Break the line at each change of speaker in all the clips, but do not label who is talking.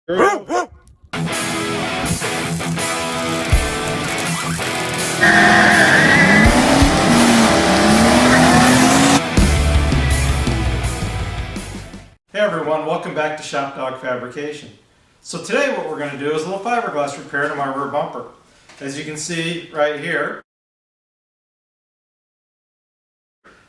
Hey everyone, welcome back to Shop Dog Fabrication. So today what we're going to do is a little fiberglass repair to my rear bumper. As you can see right here,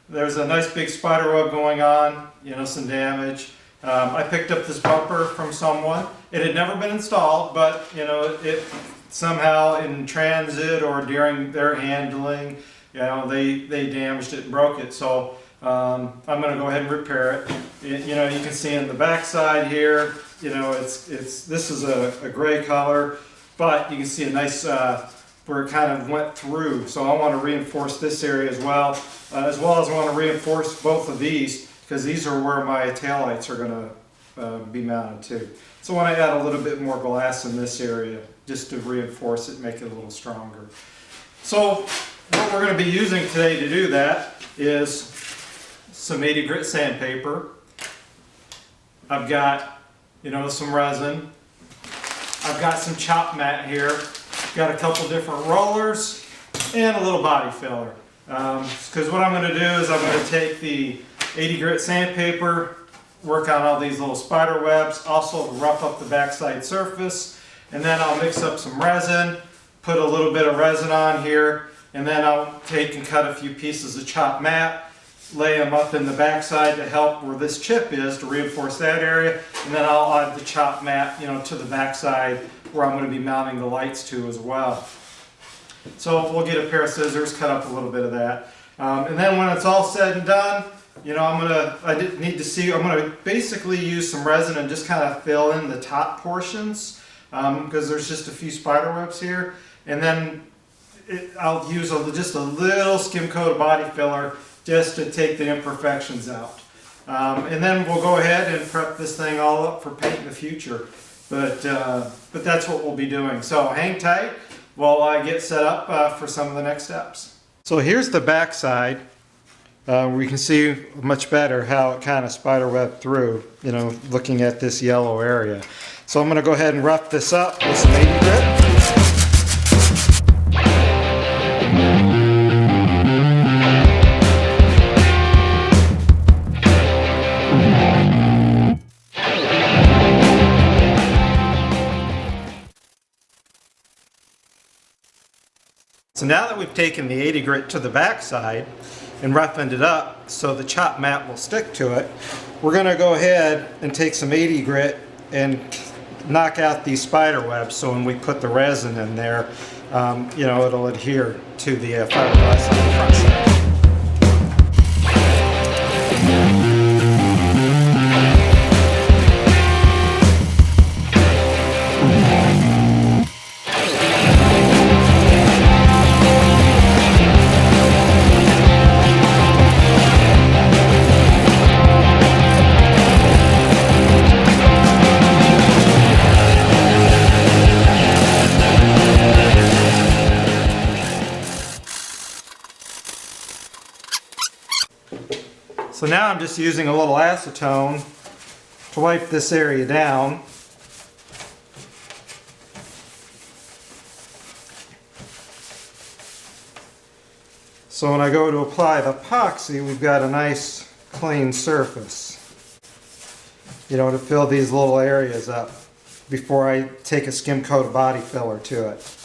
there's a nice big spider web going on, some damage. I picked up this bumper from someone. It had never been installed, but it somehow in transit or during their handling, they damaged it and broke it. So I'm going to go ahead and repair it. You can see in the back side here, this is a gray color, but you can see a nice where it kind of went through. So I want to reinforce this area as well as I want to reinforce both of these, because these are where my taillights are going to be mounted to. So I want to add a little bit more glass in this area just to reinforce it, make it a little stronger. So what we're going to be using today to do that is some 80 grit sandpaper. I've got some resin. I've got some chop mat here. Got a couple different rollers and a little body filler. Because what I'm going to do is I'm going to take the 80 grit sandpaper, work on all these little spider webs, also rough up the backside surface, and then I'll mix up some resin, put a little bit of resin on here, and then I'll take and cut a few pieces of chop mat, lay them up in the backside to help where this chip is, to reinforce that area, and then I'll add the chop mat to the backside where I'm going to be mounting the lights to as well. So we'll get a pair of scissors, cut up a little bit of that, and then when it's all said and done, I'm going to basically use some resin and just kind of fill in the top portions, because there's just a few spider webs here, and then I'll use just a little skim coat of body filler just to take the imperfections out. And then we'll go ahead and prep this thing all up for paint in the future. But that's what we'll be doing. So hang tight while I get set up for some of the next steps. So here's the back side. We can see much better how it kind of spider webbed through, looking at this yellow area. So I'm going to go ahead and rough this up with some 80 grit. So now that we've taken the 80 grit to the back side and roughened it up so the chop mat will stick to it, we're going to go ahead and take some 80 grit and knock out these spider webs, so when we put the resin in there, it'll adhere to the fiberglass on the front side. So now I'm just using a little acetone to wipe this area down. So when I go to apply the epoxy, we've got a nice clean surface, to fill these little areas up before I take a skim coat of body filler to it.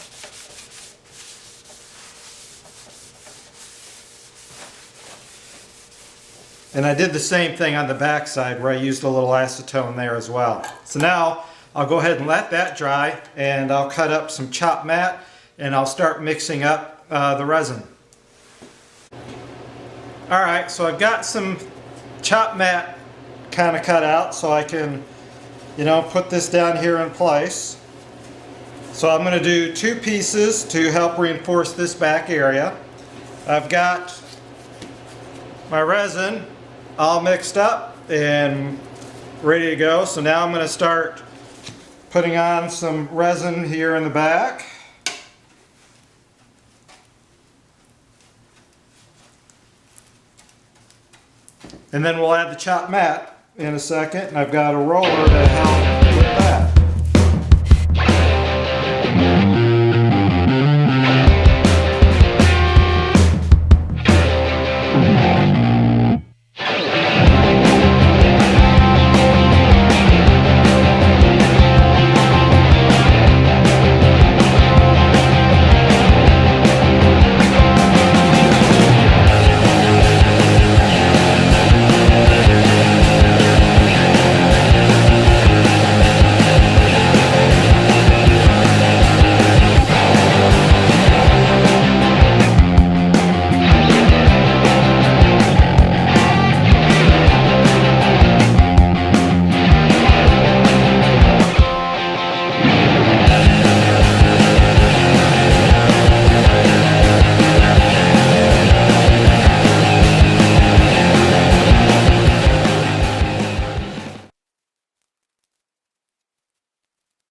And I did the same thing on the back side where I used a little acetone there as well. So now I'll go ahead and let that dry, and I'll cut up some chop mat and I'll start mixing up the resin. Alright, so I've got some chop mat kind of cut out so I can put this down here in place. So I'm going to do two pieces to help reinforce this back area. I've got my resin all mixed up and ready to go. So now I'm going to start putting on some resin here in the back. And then we'll add the chop mat in a second, and I've got a roller to help with that.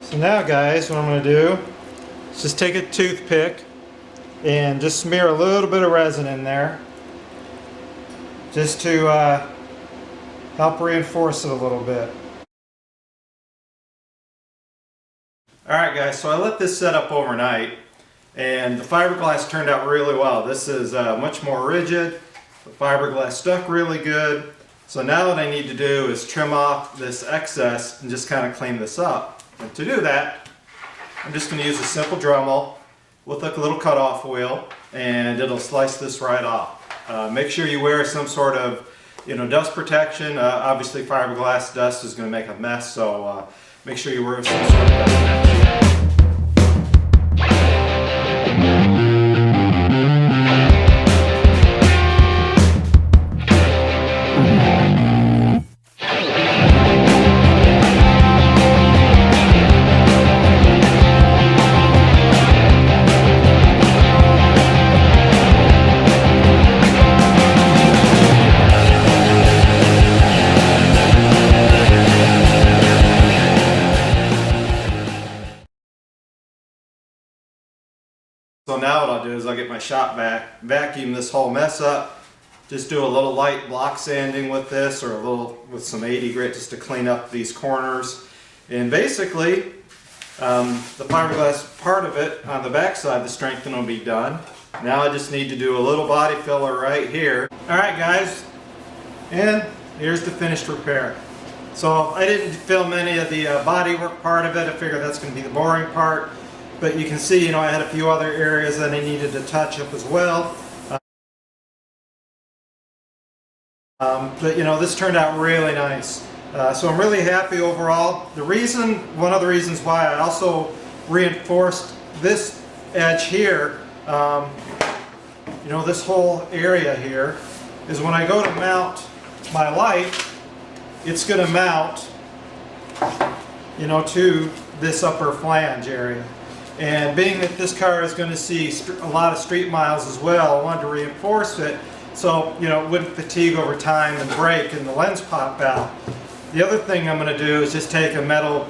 So now guys, what I'm going to do is just take a toothpick and just smear a little bit of resin in there just to help reinforce it a little bit. Alright guys, so I let this set up overnight and the fiberglass turned out really well. This is much more rigid. The fiberglass stuck really good. So now what I need to do is trim off this excess and just kind of clean this up. And to do that, I'm just going to use a simple Dremel with a little cutoff wheel and it'll slice this right off. Make sure you wear some sort of dust protection. Obviously fiberglass dust is going to make a mess, so make sure you wear some sort of dust protection. So now what I'll do is I'll get my shop vac, vacuum this whole mess up, just do a little light block sanding with this or a little with some 80 grit just to clean up these corners. And basically the fiberglass part of it on the back side, the strengthening will be done. Now I just need to do a little body filler right here. Alright guys, and here's the finished repair. So I didn't film any of the body work part of it. I figured that's going to be the boring part. But you can see, I had a few other areas that I needed to touch up as well. But this turned out really nice. So I'm really happy overall. One of the reasons why I also reinforced this edge here, this whole area here, is when I go to mount my light, it's going to mount, to this upper flange area. And being that this car is going to see a lot of street miles as well, I wanted to reinforce it so it wouldn't fatigue over time and break and the lens pop out. The other thing I'm going to do is just take a metal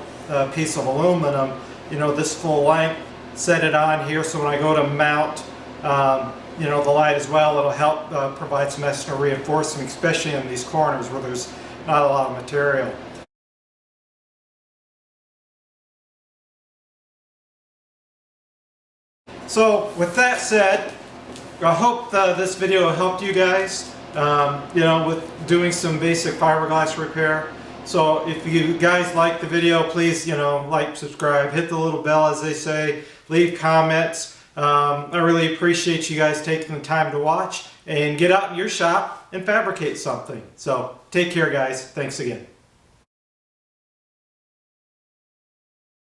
piece of aluminum, this full length, set it on here so when I go to mount the light as well, it'll help provide some extra reinforcement, especially in these corners where there's not a lot of material. So with that said, I hope this video helped you guys, with doing some basic fiberglass repair. So if you guys like the video, please, like, subscribe, hit the little bell as they say, leave comments. I really appreciate you guys taking the time to watch and get out in your shop and fabricate something. So take care guys. Thanks again.